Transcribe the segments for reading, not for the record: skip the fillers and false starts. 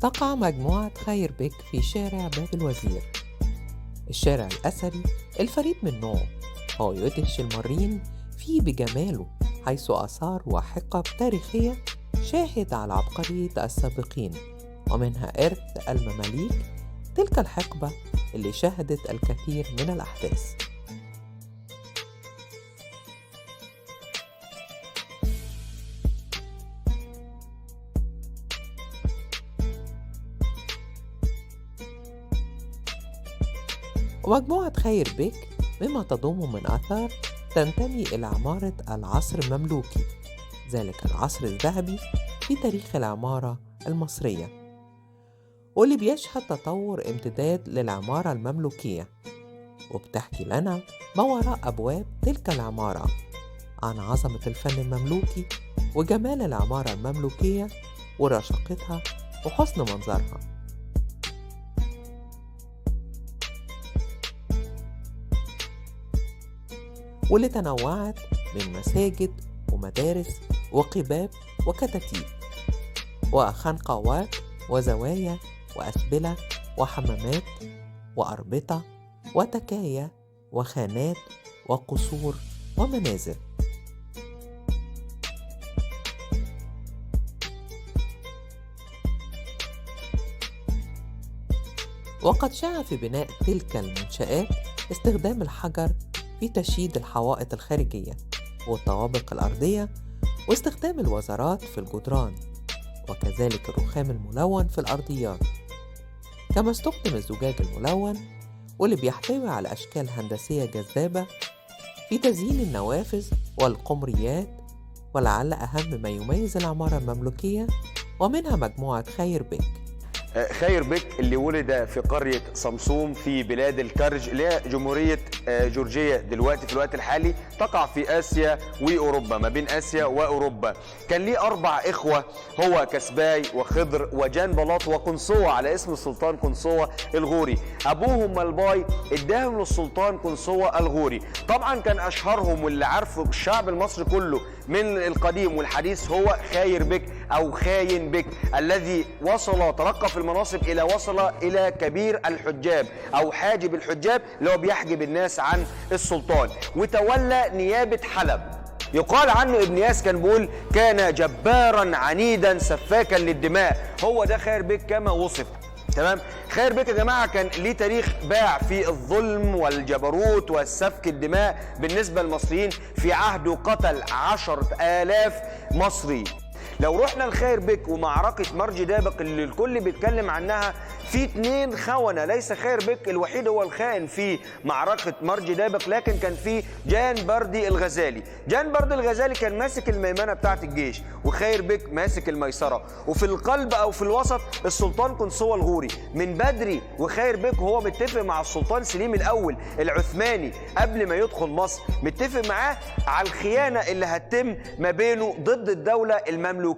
تقع مجموعة خير بك في شارع باب الوزير، الشارع الأثري الفريد من نوعه. هو يدهش المارين فيه بجماله، حيث آثار وحقب تاريخية شاهد على عبقرية السابقين، ومنها إرث المماليك، تلك الحقبة اللي شهدت الكثير من الأحداث. ومجموعة خير بك مما تضم من آثار تنتمي إلى عمارة العصر المملوكي، ذلك العصر الذهبي في تاريخ العمارة المصرية، واللي بيشهد تطور امتداد للعمارة المملوكية، وبتحكي لنا ما وراء أبواب تلك العمارة عن عظمة الفن المملوكي وجمال العمارة المملوكية ورشاقتها وحسن منظرها. واللي تنوعت من مساجد ومدارس وقباب وكتاتيب وخنقوات وزوايا وأسبلة وحمامات وأربطة وتكايا وخانات وقصور ومنازل. وقد شاع في بناء تلك المنشآت استخدام الحجر في تشييد الحوائط الخارجية والطوابق الأرضية، واستخدام الوزرات في الجدران، وكذلك الرخام الملون في الأرضيات. كما استخدم الزجاج الملون واللي بيحتوي على أشكال هندسية جذابة في تزيين النوافذ والقمريات. ولعل أهم ما يميز العمارة المملوكية ومنها مجموعة خير بك. خير بك اللي ولد في قرية صمصوم في بلاد الكرج اللي هي جمهورية جورجيا دلوقتي في الوقت الحالي، تقع في آسيا وأوروبا، ما بين آسيا وأوروبا. كان ليه 4 إخوة، هو كسباي وخضر وجان بلاط وقنصوة على اسم السلطان قنصوة الغوري. أبوهم ملباي اداهم للسلطان قنصوة الغوري. طبعا كان أشهرهم واللي عارفه الشعب المصري كله من القديم والحديث هو خير بك أو خاين بك، الذي ترقى في المناصب وصل إلى كبير الحجاب أو حاجب الحجاب اللي هو بيحجب الناس عن السلطان، وتولى نيابة حلب. يقال عنه ابن ياس كان بيقول كان جبارا عنيدا سفاكا للدماء. هو ده خير بك كما وصف. تمام. خير بك يا جماعه كان ليه تاريخ باع في الظلم والجبروت والسفك الدماء بالنسبه للمصريين. في عهده قتل 10,000 مصري. لو رحنا لخير بك ومعركة مرج دابق اللي الكل بيتكلم عنها، في 2 خونة، ليس خير بك الوحيد هو الخائن في معركة مرج دابق، لكن كان في جان بردي الغزالي. جان بردي الغزالي كان ماسك الميمنة بتاعة الجيش، وخير بك ماسك الميسرة، وفي القلب أو في الوسط السلطان قنصوة الغوري من بدري. وخير بك هو متفق مع السلطان سليم الأول العثماني قبل ما يدخل مصر، متفق معاه على الخيانة اللي هتتم ما بينه ضد الدولة المملوكية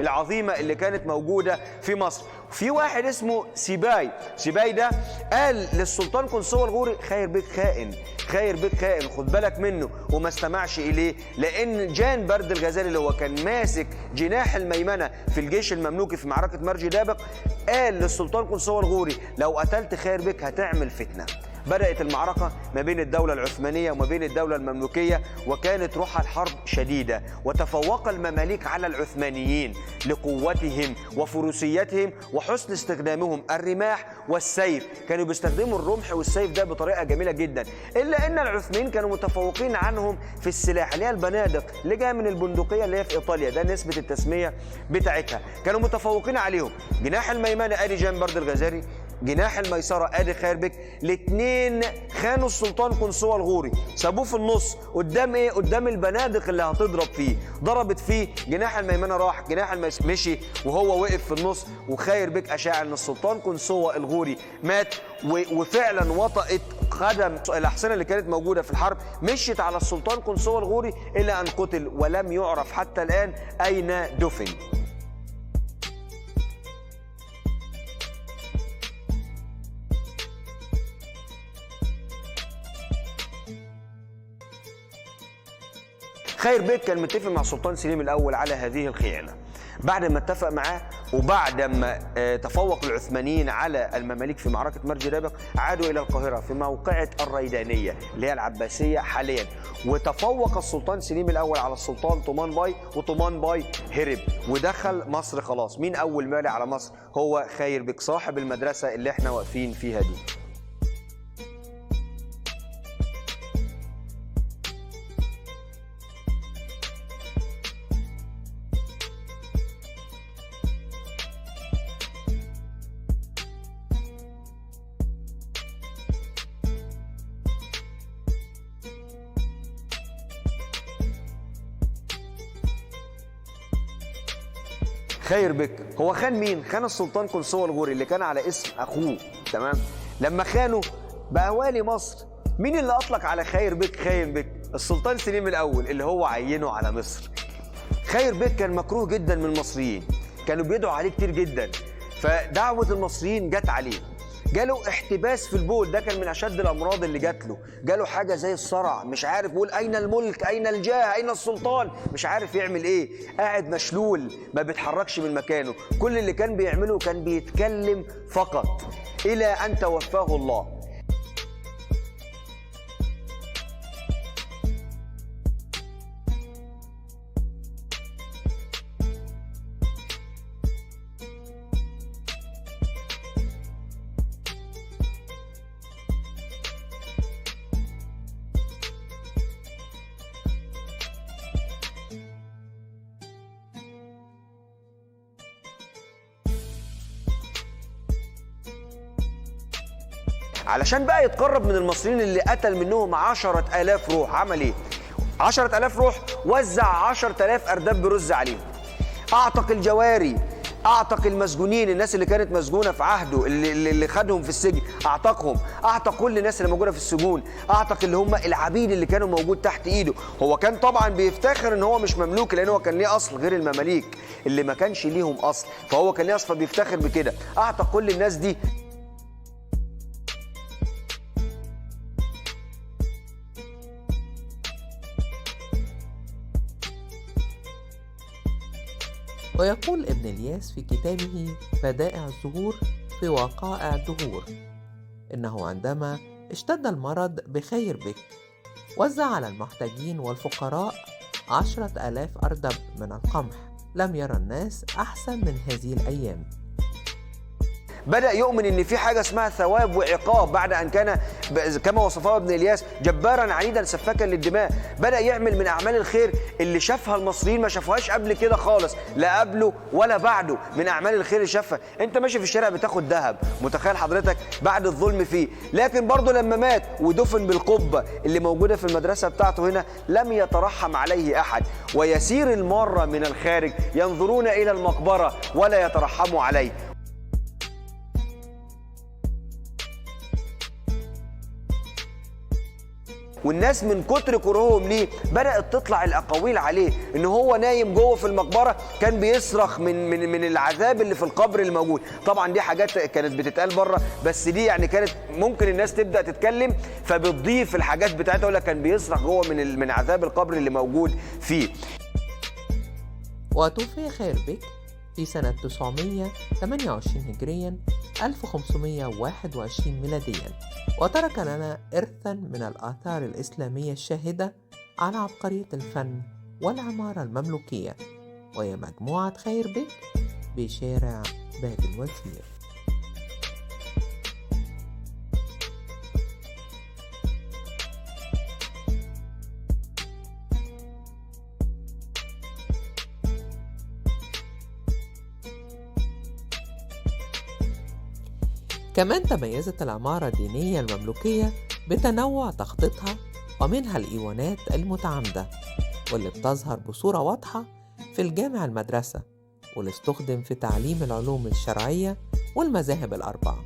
العظيمة اللي كانت موجودة في مصر. في واحد اسمه سيباي ده قال للسلطان قنصوة الغوري خير بك خائن، خير بك خائن، خد بالك منه، وما استمعش إليه. لأن جان برد الغزالي اللي هو كان ماسك جناح الميمنة في الجيش المملوكي في معركة مرج دابق قال للسلطان قنصوة الغوري لو قتلت خير بك هتعمل فتنة. بدأت المعركة ما بين الدولة العثمانية وما بين الدولة المملوكية، وكانت روح الحرب شديدة، وتفوق المماليك على العثمانيين لقوتهم وفروسيتهم وحسن استخدامهم الرماح والسيف. كانوا بيستخدموا الرمح والسيف ده بطريقة جميلة جدا، إلا أن العثمانيين كانوا متفوقين عنهم في السلاح اللي هي البنادق اللي جايه من البندقية اللي هي في إيطاليا، ده نسبة التسمية بتاعتها، كانوا متفوقين عليهم. جناح الميمنة آدي جان برد الغزالي، جناح الميسرة آدي خير بك. الاثنين خانوا السلطان قنصوة الغوري، سابوه في النص قدام ايه؟ قدام البنادق اللي هتضرب فيه. ضربت فيه، جناح الميمنة راح، جناح الميسرة مشي، وهو وقف في النص. وخير بك أشاع ان السلطان قنصوة الغوري مات، وفعلا وطأت قدم الأحصنة اللي كانت موجودة في الحرب مشيت على السلطان قنصوة الغوري إلى أن قتل، ولم يعرف حتى الآن أين دفن. خير بك كان متفق مع السلطان سليم الأول على هذه الخيانة. بعد ما اتفق معاه وبعد ما تفوق العثمانيين على المماليك في معركة مرج رابغ عادوا إلى القاهرة في موقعة الريدانية اللي هي العباسية حاليا، وتفوق السلطان سليم الأول على السلطان طومان باي، وطومان باي هرب ودخل مصر خلاص. مين أول مالي على مصر؟ هو خير بك صاحب المدرسة اللي احنا واقفين فيها دي. خير بك هو خان مين؟ خان السلطان قنصوة الغوري اللي كان على اسم اخوه، تمام؟ لما خانه بقى والي مصر. مين اللي اطلق على خير بك خاين بك؟ السلطان سليم الاول اللي هو عينه على مصر. خير بك كان مكروه جدا من المصريين، كانوا بيدعوا عليه كتير جدا، فدعوة المصريين جت عليه. جاله احتباس في البول، ده كان من اشد الامراض اللي جات له. جاله حاجه زي الصرع، مش عارف يقول اين الملك، اين الجاه، اين السلطان، مش عارف يعمل ايه، قاعد مشلول ما بيتحركش من مكانه. كل اللي كان بيعمله كان بيتكلم فقط، الى ان توفاه الله. علشان بقى يتقرب من المصريين اللي قتل منهم 10,000 روح، عمل ايه؟ 10,000 روح، وزع 10,000 أرداب برز عليهم. أعتق الجواري، أعتق المسجونين، الناس اللي كانت مسجونة في عهده، اللي خدهم في السجن، أعتقهم. أعتق كل الناس اللي موجودة في السجون، أعتق اللي هم العبيد اللي كانوا موجود تحت إيده. هو كان طبعا بيفتخر إن هو مش مملوك، لأن هو كان ليه أصل غير المماليك اللي ما كانش ليهم أصل، فهو كان ليه أصل فبيفتخر بكده. أعتق كل الناس دي. ويقول ابن الياس في كتابه بدائع الزهور في وقائع الدهور إنه عندما اشتد المرض بخير بك وزع على المحتاجين والفقراء 10,000 أردب من القمح. لم يرى الناس أحسن من هذه الأيام. بدأ يؤمن إن في حاجة اسمها ثواب وعقاب بعد أن كان كما وصفه ابن الياس جبارا عنيدا سفاكا للدماء. بدأ يعمل من أعمال الخير اللي شافها المصريين ما شافوهاش قبل كده خالص، لا قبله ولا بعده. من أعمال الخير اللي شافها، أنت ماشي في الشارع بتاخد ذهب، متخيل حضرتك بعد الظلم فيه. لكن برضه لما مات ودفن بالقبة اللي موجودة في المدرسة بتاعته هنا لم يترحم عليه أحد. ويسير المارة من الخارج ينظرون إلى المقبرة ولا يترحموا عليه. والناس من كتر كرههم ليه بدأت تطلع الأقاويل عليه إن هو نايم جوه في المقبرة كان بيصرخ من العذاب اللي في القبر الموجود. طبعا دي حاجات كانت بتتقال بره، بس دي يعني كانت ممكن الناس تبدأ تتكلم فبتضيف الحاجات بتاعتها، يقول لك كان بيصرخ جوه من عذاب القبر اللي موجود فيه. وتوفي خير بك في سنة 928 هجريا 1521 ميلاديا، وترك لنا إرثا من الآثار الإسلامية الشاهدة على عبقرية الفن والعمارة المملوكية، وهي مجموعة خير بك بشارع باب الوزير. كمان تميزت العمارة الدينية المملوكية بتنوع تخطيطها، ومنها الإيوانات المتعامدة واللي بتظهر بصورة واضحة في الجامع المدرسة، واللي استخدم في تعليم العلوم الشرعية والمذاهب الأربعة.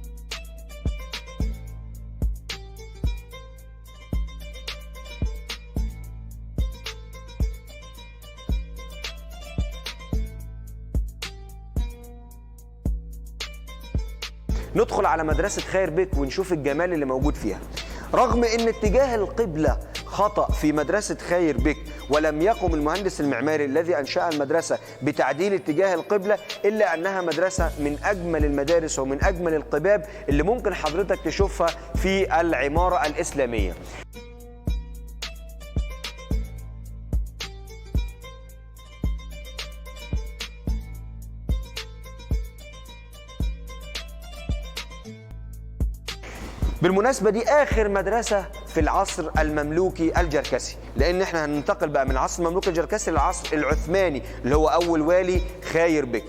ندخل على مدرسة خير بك ونشوف الجمال اللي موجود فيها. رغم ان اتجاه القبلة خطأ في مدرسة خير بك ولم يقم المهندس المعماري الذي أنشأ المدرسة بتعديل اتجاه القبلة، إلا أنها مدرسة من أجمل المدارس ومن أجمل القباب اللي ممكن حضرتك تشوفها في العمارة الإسلامية. بالمناسبة دي آخر مدرسة في العصر المملوكي الجركسي، لأن احنا هننتقل بقى من العصر المملوكي الجركسي للعصر العثماني اللي هو أول والي خاير بك.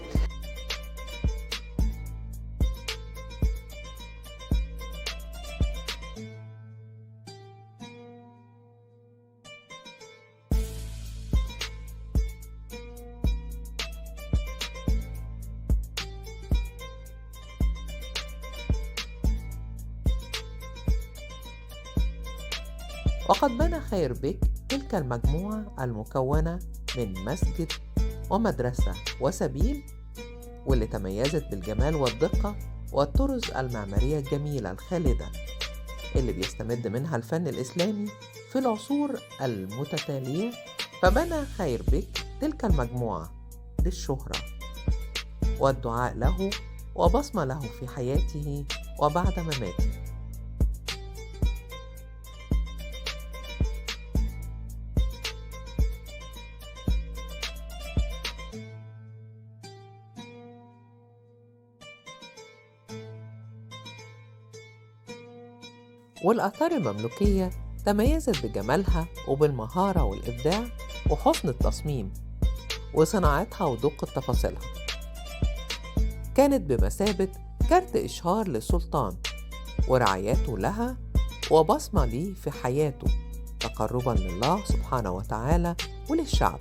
وقد بنى خاير بك تلك المجموعة المكونة من مسجد ومدرسة وسبيل، واللي تميزت بالجمال والدقة والطرز المعمارية الجميلة الخالدة اللي بيستمد منها الفن الإسلامي في العصور المتتالية. فبنى خاير بك تلك المجموعة للشهرة والدعاء له وبصمة له في حياته وبعد مماته. والآثار المملوكية تميزت بجمالها وبالمهارة والإبداع وحسن التصميم وصناعتها ودقة تفاصيلها. كانت بمثابة كارت إشهار للسلطان ورعايته لها وبصمة ليه في حياته، تقربا لله سبحانه وتعالى وللشعب.